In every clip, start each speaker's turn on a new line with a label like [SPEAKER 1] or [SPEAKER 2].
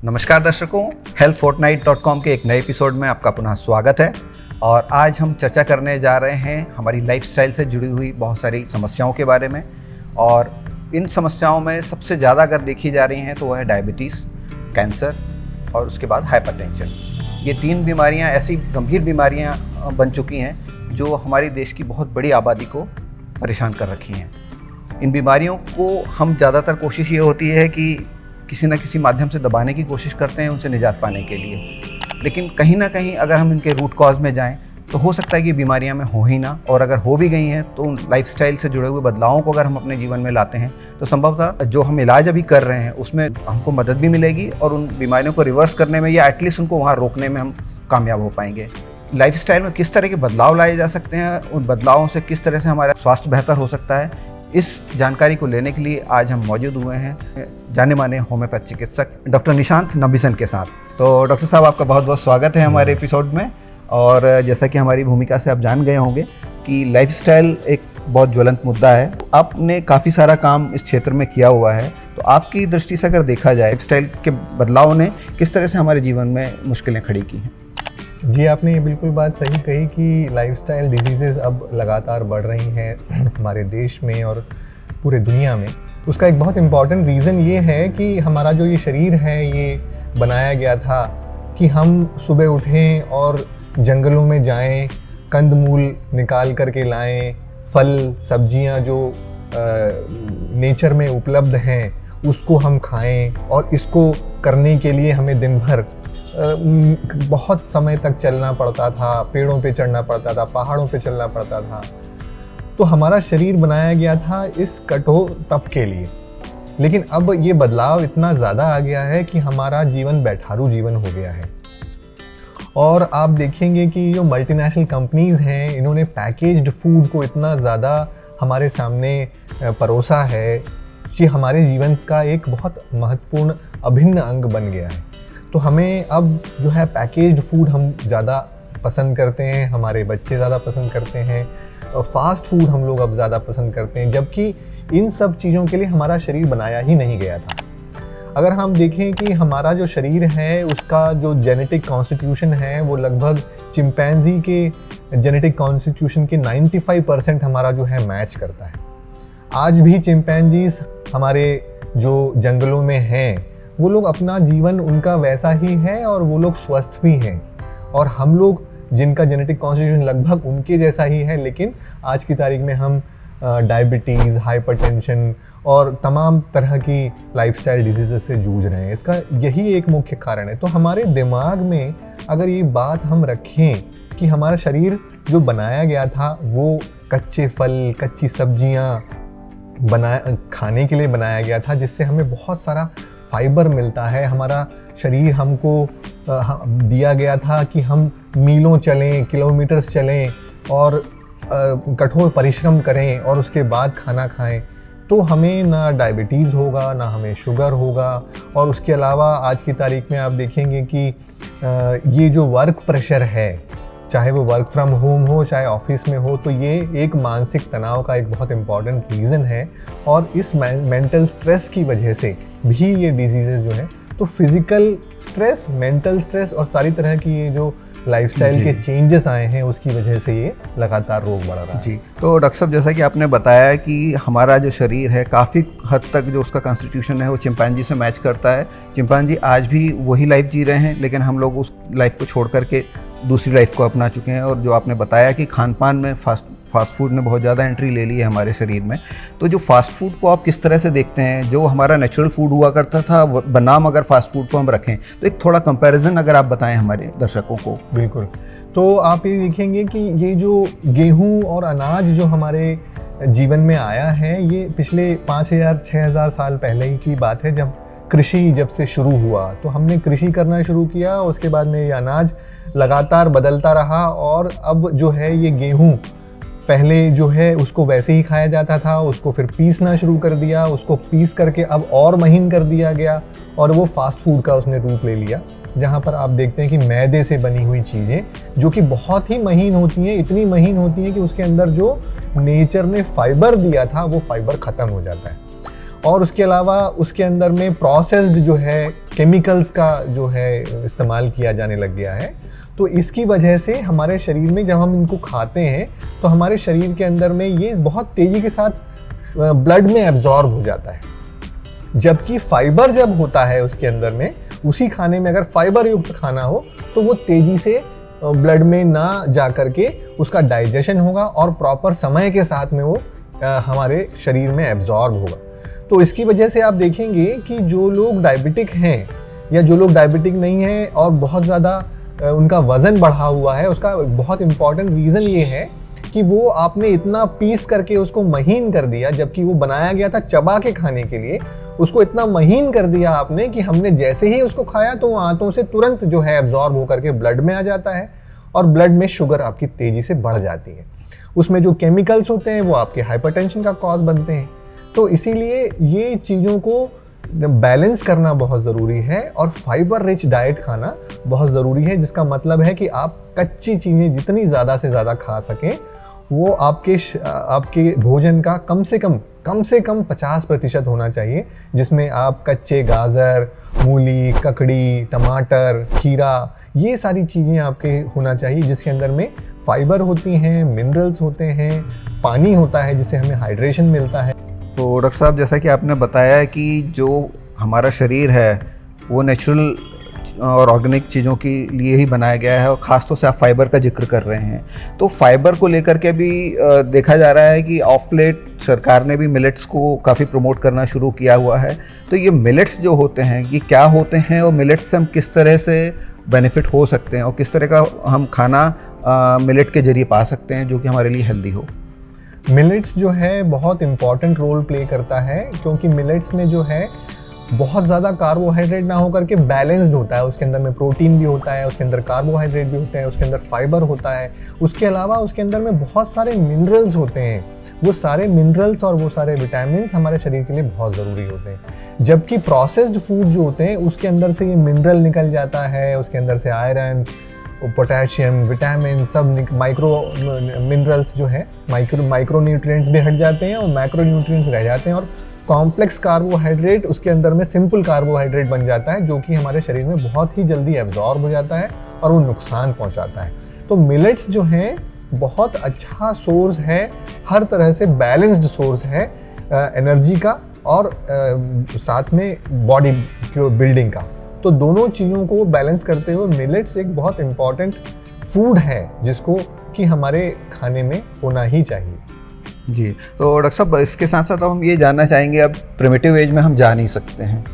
[SPEAKER 1] नमस्कार दर्शकों, healthfortnight.com के एक नए एपिसोड में आपका पुनः स्वागत है। और आज हम चर्चा करने जा रहे हैं हमारी लाइफस्टाइल से जुड़ी हुई बहुत सारी समस्याओं के बारे में। और इन समस्याओं में सबसे ज़्यादा अगर देखी जा रही हैं तो वह है डायबिटीज़, कैंसर और उसके बाद हाइपरटेंशन। ये तीन बीमारियां ऐसी गंभीर बीमारियां बन चुकी हैं जो हमारे देश की बहुत बड़ी आबादी को परेशान कर रखी हैं। इन बीमारियों को हम ज़्यादातर कोशिश ये होती है कि किसी न किसी माध्यम से दबाने की कोशिश करते हैं उनसे निजात पाने के लिए, लेकिन कहीं ना कहीं अगर हम इनके रूट कॉज में जाएं तो हो सकता है कि बीमारियां में हो ही ना, और अगर हो भी गई हैं तो उन लाइफस्टाइल से जुड़े हुए बदलावों को अगर हम अपने जीवन में लाते हैं तो संभवतः जो हम इलाज अभी कर रहे हैं उसमें हमको मदद भी मिलेगी और उन बीमारियों को रिवर्स करने में या एटलीस्ट उनको वहाँ रोकने में हम कामयाब हो पाएंगे। लाइफस्टाइल में किस तरह के बदलाव लाए जा सकते हैं, उन बदलावों से किस तरह से हमारा स्वास्थ्य बेहतर हो सकता है, इस जानकारी को लेने के लिए आज हम मौजूद हुए हैं जाने माने होम्योपैथ चिकित्सक डॉक्टर निशांत नबीसन के साथ। तो डॉक्टर साहब, आपका बहुत बहुत स्वागत है हमारे एपिसोड में। और जैसा कि हमारी भूमिका से आप जान गए होंगे कि लाइफस्टाइल एक बहुत ज्वलंत मुद्दा है। आपने काफ़ी सारा काम इस क्षेत्र में किया हुआ है, तो आपकी दृष्टि से अगर देखा जाए लाइफस्टाइल के बदलाव ने किस तरह से हमारे जीवन में मुश्किलें खड़ी की हैं?
[SPEAKER 2] जी, आपने ये बिल्कुल बात सही कही कि लाइफस्टाइल डिजीज़ेज़ अब लगातार बढ़ रही हैं हमारे देश में और पूरे दुनिया में। उसका एक बहुत इम्पॉर्टेंट रीज़न ये है कि हमारा जो ये शरीर है ये बनाया गया था कि हम सुबह उठें और जंगलों में जाएं, कंदमूल निकाल कर के लाएं, फल सब्जियां जो नेचर में उपलब्ध हैं उसको हम खाएं। और इसको करने के लिए हमें दिन भर बहुत समय तक चलना पड़ता था, पेड़ों पे चढ़ना पड़ता था, पहाड़ों पे चलना पड़ता था। तो हमारा शरीर बनाया गया था इस कठोर तप के लिए। लेकिन अब ये बदलाव इतना ज़्यादा आ गया है कि हमारा जीवन बैठारू जीवन हो गया है। और आप देखेंगे कि जो मल्टीनेशनल कंपनीज़ हैं इन्होंने पैकेज्ड फूड को इतना ज़्यादा हमारे सामने परोसा है कि हमारे जीवन का एक बहुत महत्वपूर्ण अभिन्न अंग बन गया है। तो हमें अब जो है पैकेज्ड फूड हम ज़्यादा पसंद करते हैं, हमारे बच्चे ज़्यादा पसंद करते हैं, फास्ट फूड हम लोग अब ज़्यादा पसंद करते हैं, जबकि इन सब चीज़ों के लिए हमारा शरीर बनाया ही नहीं गया था। अगर हम देखें कि हमारा जो शरीर है उसका जो जेनेटिक कॉन्स्टिट्यूशन है वो लगभग चिंपैंजी के जेनेटिक कॉन्स्टिट्यूशन के 95% हमारा जो है मैच करता है। आज भी चिंपैंजीज हमारे जो जंगलों में हैं वो लोग अपना जीवन उनका वैसा ही है और वो लोग स्वस्थ भी हैं। और हम लोग जिनका जेनेटिक कॉन्स्टिट्यूशन लगभग उनके जैसा ही है, लेकिन आज की तारीख में हम डायबिटीज़, हाइपरटेंशन और तमाम तरह की लाइफस्टाइल डिजीज़ से जूझ रहे हैं। इसका यही एक मुख्य कारण है। तो हमारे दिमाग में अगर ये बात हम रखें कि हमारा शरीर जो बनाया गया था वो कच्चे फल, कच्ची सब्जियां खाने के लिए बनाया गया था, जिससे हमें बहुत सारा फाइबर मिलता है। हमारा शरीर हमको दिया गया था कि हम मीलों चलें, किलोमीटर्स चलें और कठोर परिश्रम करें और उसके बाद खाना खाएं, तो हमें ना डायबिटीज़ होगा, ना हमें शुगर होगा। और उसके अलावा आज की तारीख में आप देखेंगे कि ये जो वर्क प्रेशर है, चाहे वो वर्क फ्रॉम होम हो चाहे ऑफिस में हो, तो ये एक मानसिक तनाव का एक बहुत इम्पॉर्टेंट रीज़न है। और इस मेंटल स्ट्रेस की वजह से भी ये डिजीज़ेज जो है, तो फिज़िकल स्ट्रेस, मेंटल स्ट्रेस और सारी तरह की ये जो लाइफस्टाइल के चेंजेस आए हैं उसकी वजह से ये लगातार रोग बढ़ रहा है।
[SPEAKER 1] जी, तो डॉक्टर साहब, जैसा कि आपने बताया कि हमारा जो शरीर है काफ़ी हद तक जो उसका कॉन्स्टिट्यूशन है वो चिंपैंजी से मैच करता है। चिंपैंजी आज भी वही लाइफ जी रहे हैं, लेकिन हम लोग उस लाइफ को छोड़ करके दूसरी लाइफ को अपना चुके हैं। और जो आपने बताया कि खान पान में फास्ट फूड ने बहुत ज़्यादा एंट्री ले ली है हमारे शरीर में, तो जो फास्ट फूड को आप किस तरह से देखते हैं? जो हमारा नेचुरल फूड हुआ करता था बनाम अगर फास्ट फूड को हम रखें तो एक थोड़ा कंपैरिजन अगर आप बताएं हमारे दर्शकों को।
[SPEAKER 2] बिल्कुल। तो आप ये देखेंगे कि ये जो गेहूं और अनाज जो हमारे जीवन में आया है ये पिछले 5000-6000 साल पहले ही की बात है, जब कृषि जब से शुरू हुआ तो हमने कृषि करना शुरू किया। उसके बाद में ये अनाज लगातार बदलता रहा और अब जो है ये गेहूं पहले जो है उसको वैसे ही खाया जाता था, उसको फिर पीसना शुरू कर दिया, उसको पीस करके अब और महीन कर दिया गया और वो फास्ट फूड का उसने रूप ले लिया, जहाँ पर आप देखते हैं कि मैदे से बनी हुई चीज़ें जो कि बहुत ही महीन होती हैं, इतनी महीन होती हैं कि उसके अंदर जो नेचर ने फाइबर दिया था वो फाइबर ख़त्म हो जाता है। और उसके अलावा उसके अंदर में प्रोसेस्ड जो है केमिकल्स का जो है इस्तेमाल किया जाने लग गया है। तो इसकी वजह से हमारे शरीर में जब हम इनको खाते हैं तो हमारे शरीर के अंदर में ये बहुत तेज़ी के साथ ब्लड में एब्जॉर्ब हो जाता है। जबकि फाइबर जब होता है उसके अंदर में, उसी खाने में अगर फाइबर युक्त खाना हो तो वो तेज़ी से ब्लड में ना जा करके उसका डाइजेशन होगा और प्रॉपर समय के साथ में वो हमारे शरीर में एब्जॉर्ब होगा। तो इसकी वजह से आप देखेंगे कि जो लोग डायबिटिक हैं या जो लोग डायबिटिक नहीं हैं और बहुत ज़्यादा उनका वज़न बढ़ा हुआ है, उसका बहुत इम्पॉर्टेंट रीज़न ये है कि वो आपने इतना पीस करके उसको महीन कर दिया, जबकि वो बनाया गया था चबा के खाने के लिए। उसको इतना महीन कर दिया आपने कि हमने जैसे ही उसको खाया तो वो आंतों से तुरंत जो है एब्जॉर्ब होकर के ब्लड में आ जाता है और ब्लड में शुगर आपकी तेज़ी से बढ़ जाती है। उसमें जो केमिकल्स होते हैं वो आपके हाइपरटेंशन का कॉज बनते हैं। तो इसीलिए ये चीज़ों को बैलेंस करना बहुत ज़रूरी है और फाइबर रिच डाइट खाना बहुत ज़रूरी है, जिसका मतलब है कि आप कच्ची चीज़ें जितनी ज़्यादा से ज़्यादा खा सकें वो आपके भोजन का कम से कम 50% होना चाहिए, जिसमें आप कच्चे गाजर, मूली, ककड़ी, टमाटर, खीरा, ये सारी चीज़ें आपके होना चाहिए, जिसके अंदर में फाइबर होती हैं, मिनरल्स होते हैं, पानी होता है जिससे हमें हाइड्रेशन मिलता है।
[SPEAKER 1] तो डॉक्टर साहब, जैसा कि आपने बताया कि जो हमारा शरीर है वो नेचुरल और ऑर्गेनिक चीज़ों के लिए ही बनाया गया है और ख़ास तौर से आप फाइबर का जिक्र कर रहे हैं, तो फाइबर को लेकर के भी देखा जा रहा है कि ऑफ लेट सरकार ने भी मिलेट्स को काफ़ी प्रमोट करना शुरू किया हुआ है। तो ये मिलेट्स जो होते हैं ये क्या होते हैं और मिलेट्स से हम किस तरह से बेनिफिट हो सकते हैं और किस तरह का हम खाना मिलेट के ज़रिए पा सकते हैं जो कि हमारे लिए हेल्दी हो?
[SPEAKER 2] मिलेट्स जो है बहुत इम्पॉर्टेंट रोल प्ले करता है, क्योंकि मिलेट्स में जो है बहुत ज़्यादा कार्बोहाइड्रेट ना होकर के बैलेंस्ड होता है। उसके अंदर में प्रोटीन भी होता है, उसके अंदर कार्बोहाइड्रेट भी होते हैं, उसके अंदर फाइबर होता है, उसके अलावा उसके अंदर में बहुत सारे मिनरल्स होते हैं। वो सारे मिनरल्स और वो सारे विटामिन्स हमारे शरीर के लिए बहुत ज़रूरी होते हैं। जबकि प्रोसेस्ड फूड जो होते हैं उसके अंदर से ये मिनरल निकल जाता है, उसके अंदर से आयरन, पोटेशियम, विटामिन, सब माइक्रो मिनरल्स जो है, माइक्रो न्यूट्रिएंट्स भी हट जाते हैं और मैक्रो न्यूट्रिएंट्स रह जाते हैं और कॉम्प्लेक्स कार्बोहाइड्रेट उसके अंदर में सिंपल कार्बोहाइड्रेट बन जाता है, जो कि हमारे शरीर में बहुत ही जल्दी एब्जॉर्ब हो जाता है और वो नुकसान पहुंचाता है। तो मिलेट्स जो हैं बहुत अच्छा सोर्स है, हर तरह से बैलेंस्ड सोर्स है एनर्जी का और साथ में बॉडी बिल्डिंग का। तो दोनों चीज़ों को बैलेंस करते हुए मिलेट्स एक बहुत इम्पॉर्टेंट फूड है जिसको कि हमारे खाने में होना ही चाहिए।
[SPEAKER 1] जी, तो डॉक्टर साहब इसके साथ साथ हम ये जानना चाहेंगे, अब प्रिमिटिव एज में हम जा नहीं सकते हैं,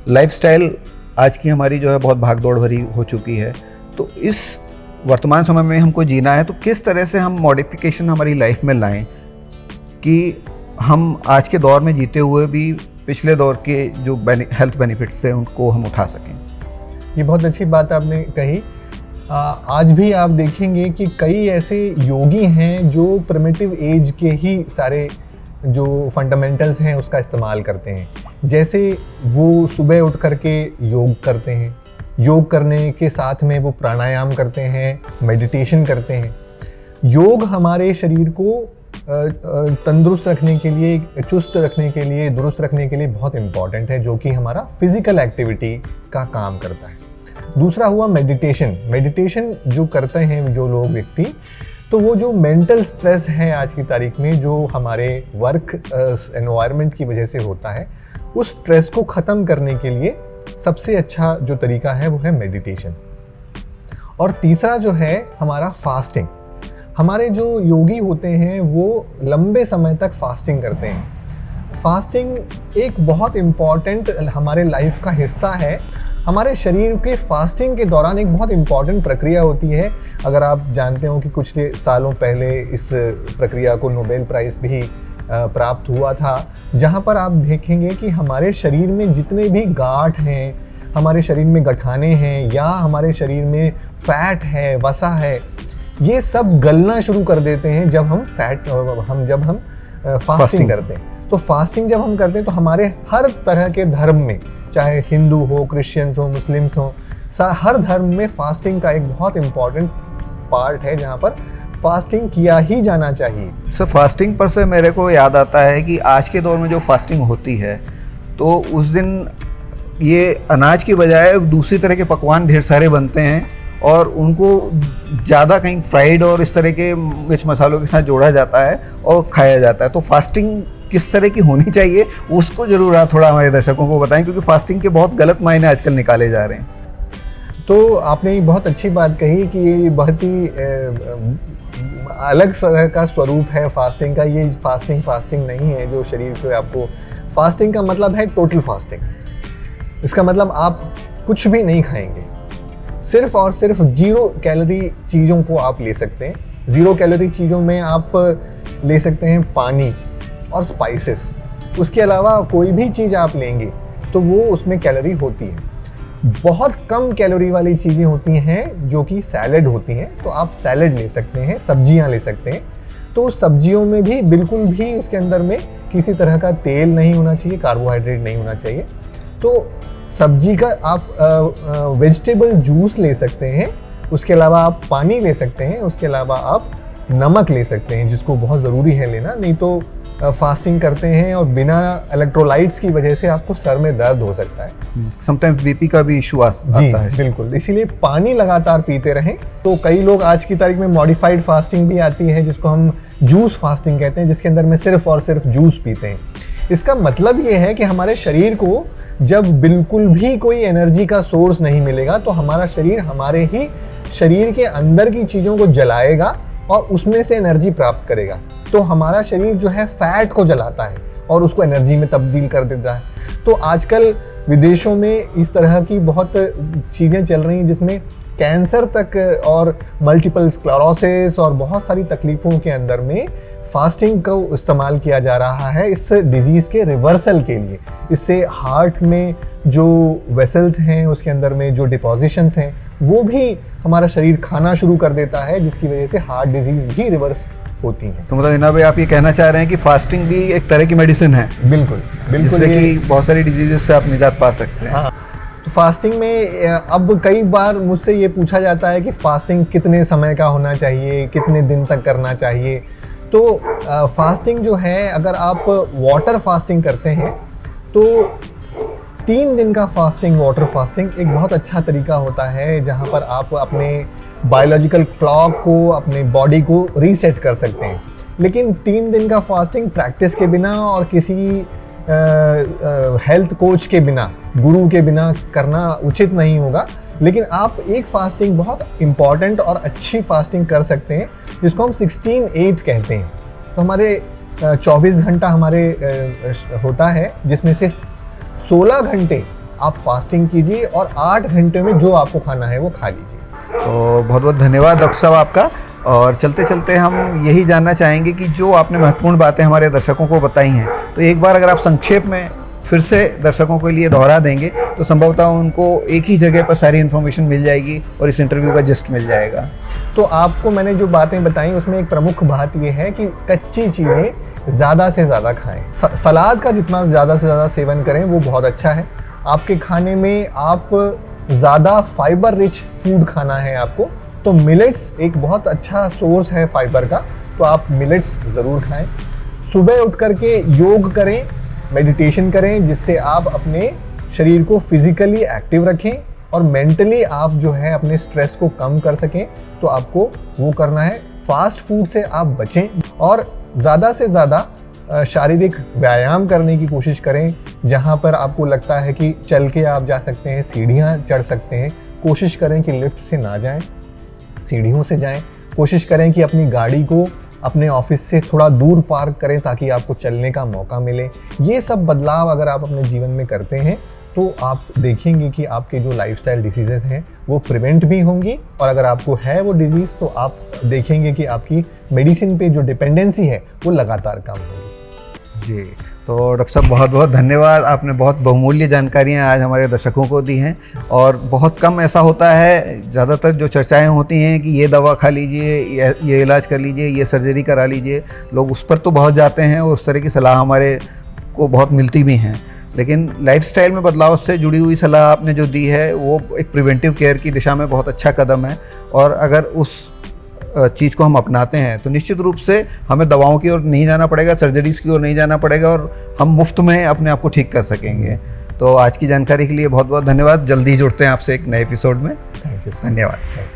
[SPEAKER 1] लाइफस्टाइल आज की हमारी जो है बहुत भाग दौड़ भरी हो चुकी है, तो इस वर्तमान समय में हमको जीना है तो किस तरह से हम मॉडिफिकेशन हमारी लाइफ में लाएं कि हम आज के दौर में जीते हुए भी पिछले दौर के जो हेल्थ बेनिफिट्स थे उनको हम उठा सकें?
[SPEAKER 2] ये बहुत अच्छी बात आपने कही। आज भी आप देखेंगे कि कई ऐसे योगी हैं जो प्रिमिटिव एज के ही सारे जो फंडामेंटल्स हैं उसका इस्तेमाल करते हैं। जैसे वो सुबह उठ करके योग करते हैं, योग करने के साथ में वो प्राणायाम करते हैं, मेडिटेशन करते हैं। योग हमारे शरीर को तंदुरुस्त रखने के लिए, चुस्त रखने के लिए, दुरुस्त रखने के लिए बहुत इम्पॉर्टेंट है, जो कि हमारा फिजिकल एक्टिविटी का काम करता है। दूसरा हुआ मेडिटेशन। मेडिटेशन जो करते हैं जो लोग व्यक्ति, तो वो जो मेंटल स्ट्रेस है आज की तारीख में जो हमारे वर्क एनवायरनमेंट की वजह से होता है, उस स्ट्रेस को ख़त्म करने के लिए सबसे अच्छा जो तरीका है वो है मेडिटेशन। और तीसरा जो है हमारा फास्टिंग। हमारे जो योगी होते हैं वो लंबे समय तक फास्टिंग करते हैं। फास्टिंग एक बहुत इम्पॉर्टेंट हमारे लाइफ का हिस्सा है। हमारे शरीर के फास्टिंग के दौरान एक बहुत इम्पॉर्टेंट प्रक्रिया होती है। अगर आप जानते हो कि कुछ सालों पहले इस प्रक्रिया को नोबेल प्राइज़ भी प्राप्त हुआ था, जहाँ पर आप देखेंगे कि हमारे शरीर में जितने भी गांठ हैं, हमारे शरीर में गठाने हैं या हमारे शरीर में फैट है, वसा है, ये सब गलना शुरू कर देते हैं जब हम फास्टिंग करते हैं। तो फास्टिंग जब हम करते हैं तो हमारे हर तरह के धर्म में, चाहे हिंदू हो, क्रिश्चियंस हो, मुस्लिम्स हो, हर धर्म में फास्टिंग का एक बहुत इम्पॉर्टेंट पार्ट है, जहाँ पर फास्टिंग किया ही जाना चाहिए।
[SPEAKER 1] सर फास्टिंग पर से मेरे को याद आता है कि आज के दौर में जो फास्टिंग होती है तो उस दिन ये अनाज की बजाय दूसरी तरह के पकवान ढेर सारे बनते हैं और उनको ज़्यादा कहीं फ्राइड और इस तरह के मिर्च मसालों के साथ जोड़ा जाता है और खाया जाता है। तो फास्टिंग किस तरह की होनी चाहिए उसको ज़रूर आप थोड़ा हमारे दर्शकों को बताएं, क्योंकि फास्टिंग के बहुत गलत मायने आजकल निकाले जा रहे हैं।
[SPEAKER 2] तो आपने बहुत अच्छी बात कही कि ये बहुत ही अलग तरह का स्वरूप है फास्टिंग का। ये फास्टिंग नहीं है जो शरीर को आपको, फास्टिंग का मतलब है टोटल फास्टिंग। इसका मतलब आप कुछ भी नहीं खाएंगे, सिर्फ और सिर्फ 0 कैलोरी चीज़ों को आप ले सकते हैं। 0 कैलोरी चीज़ों में आप ले सकते हैं पानी और स्पाइसेस। उसके अलावा कोई भी चीज़ आप लेंगे तो वो उसमें कैलोरी होती है। बहुत कम कैलोरी वाली चीज़ें होती हैं जो कि सैलेड होती हैं, तो आप सैलेड ले सकते हैं, सब्जियां ले सकते हैं। तो सब्जियों में भी बिल्कुल भी उसके अंदर में किसी तरह का तेल नहीं होना चाहिए, कार्बोहाइड्रेट नहीं होना चाहिए। तो सब्जी का आप वेजिटेबल जूस ले सकते हैं, उसके अलावा आप पानी ले सकते हैं, उसके अलावा आप नमक ले सकते हैं जिसको बहुत ज़रूरी है लेना। नहीं तो फास्टिंग करते हैं और बिना इलेक्ट्रोलाइट्स की वजह से आपको सर में दर्द हो सकता है।
[SPEAKER 1] समटाइम्स बीपी का भी इशू आता है।
[SPEAKER 2] बिल्कुल, इसीलिए पानी लगातार पीते रहें। तो कई लोग आज की तारीख में मॉडिफाइड फास्टिंग भी आती है जिसको हम जूस फास्टिंग कहते हैं, जिसके अंदर में सिर्फ और सिर्फ जूस पीते हैं। इसका मतलब ये है कि हमारे शरीर को जब बिल्कुल भी कोई एनर्जी का सोर्स नहीं मिलेगा तो हमारा शरीर हमारे ही शरीर के अंदर की चीज़ों को जलाएगा और उसमें से एनर्जी प्राप्त करेगा। तो हमारा शरीर जो है फैट को जलाता है और उसको एनर्जी में तब्दील कर देता है। तो आजकल विदेशों में इस तरह की बहुत चीज़ें चल रही हैं जिसमें कैंसर तक और मल्टीपल स्क्लेरोसिस और बहुत सारी तकलीफ़ों के अंदर में फास्टिंग को इस्तेमाल किया जा रहा है इस डिजीज़ के रिवर्सल के लिए। इससे हार्ट में जो वेसल्स हैं उसके अंदर में जो डिपॉजिशंस हैं वो भी हमारा शरीर खाना शुरू कर देता है, जिसकी वजह से हार्ट डिजीज़ भी रिवर्स होती है।
[SPEAKER 1] तो मतलब इना भाई आप ये कहना चाह रहे हैं कि फास्टिंग भी एक तरह की मेडिसिन है?
[SPEAKER 2] बिल्कुल बिल्कुल,
[SPEAKER 1] जिससे कि बहुत सारी डिजीजेस से आप निजात पा सकते हैं।
[SPEAKER 2] हाँ, तो फास्टिंग में अब कई बार मुझसे ये पूछा जाता है कि फास्टिंग कितने समय का होना चाहिए, कितने दिन तक करना चाहिए। तो फास्टिंग जो है, अगर आप वाटर फास्टिंग करते हैं तो 3 दिन का फास्टिंग, वाटर फास्टिंग एक बहुत अच्छा तरीका होता है जहाँ पर आप अपने बायोलॉजिकल क्लॉक को, अपने बॉडी को रीसेट कर सकते हैं। लेकिन 3 दिन का फास्टिंग प्रैक्टिस के बिना और किसी हेल्थ कोच के बिना, गुरु के बिना करना उचित नहीं होगा। लेकिन आप एक फास्टिंग बहुत इम्पॉर्टेंट और अच्छी फास्टिंग कर सकते हैं जिसको हम 16/8 कहते हैं। तो हमारे 24 घंटा हमारे होता है जिसमें से 16 घंटे आप फास्टिंग कीजिए और 8 घंटे में जो आपको खाना है वो खा लीजिए।
[SPEAKER 1] तो बहुत बहुत धन्यवाद डॉक्टर साहब आपका। और चलते चलते हम यही जानना चाहेंगे कि जो आपने महत्वपूर्ण बातें हमारे दर्शकों को बताई हैं, तो एक बार अगर आप संक्षेप में फिर से दर्शकों के लिए दोहरा देंगे तो संभवतः उनको एक ही जगह पर सारी इन्फॉर्मेशन मिल जाएगी और इस इंटरव्यू का जिस्ट मिल जाएगा।
[SPEAKER 2] तो आपको मैंने जो बातें बताई उसमें एक प्रमुख बात यह है कि कच्ची चीज़ें ज़्यादा से ज़्यादा खाएं। सलाद का जितना ज़्यादा से ज़्यादा सेवन करें वो बहुत अच्छा है। आपके खाने में आप ज़्यादा फाइबर रिच फूड खाना है आपको, तो मिलेट्स एक बहुत अच्छा सोर्स है फाइबर का, तो आप मिलेट्स ज़रूर खाएं। सुबह उठ करके योग करें, मेडिटेशन करें, जिससे आप अपने शरीर को फिजिकली एक्टिव रखें और मेंटली आप जो है अपने स्ट्रेस को कम कर सकें। तो आपको वो करना है। फास्ट फूड से आप बचें और ज़्यादा से ज़्यादा शारीरिक व्यायाम करने की कोशिश करें। जहाँ पर आपको लगता है कि चल के आप जा सकते हैं, सीढ़ियाँ चढ़ सकते हैं, कोशिश करें कि लिफ्ट से ना जाएं, सीढ़ियों से जाएं। कोशिश करें कि अपनी गाड़ी को अपने ऑफिस से थोड़ा दूर पार्क करें ताकि आपको चलने का मौका मिले। ये सब बदलाव अगर आप अपने जीवन में करते हैं तो आप देखेंगे कि आपके जो लाइफस्टाइल डिसीजेस हैं वो प्रिवेंट भी होंगी, और अगर आपको है वो डिजीज़ तो आप देखेंगे कि आपकी मेडिसिन पे जो डिपेंडेंसी है वो लगातार कम होगी।
[SPEAKER 1] जी, तो डॉक्टर साहब बहुत बहुत धन्यवाद। आपने बहुत बहुमूल्य जानकारियाँ आज हमारे दर्शकों को दी हैं। और बहुत कम ऐसा होता है, ज़्यादातर जो चर्चाएं होती हैं कि ये दवा खा लीजिए, ये इलाज कर लीजिए, ये सर्जरी करा लीजिए, लोग उस पर तो बहुत जाते हैं और उस तरह की सलाह हमारे को बहुत मिलती भी हैं। लेकिन लाइफस्टाइल में बदलाव से जुड़ी हुई सलाह आपने जो दी है वो एक प्रिवेंटिव केयर की दिशा में बहुत अच्छा कदम है। और अगर उस चीज़ को हम अपनाते हैं तो निश्चित रूप से हमें दवाओं की ओर नहीं जाना पड़ेगा, सर्जरीज़ की ओर नहीं जाना पड़ेगा और हम मुफ्त में अपने आप को ठीक कर सकेंगे। तो आज की जानकारी के लिए बहुत बहुत धन्यवाद। जल्दी ही जुड़ते हैं आपसे एक नए एपिसोड में।
[SPEAKER 2] Thank you.
[SPEAKER 1] धन्यवाद।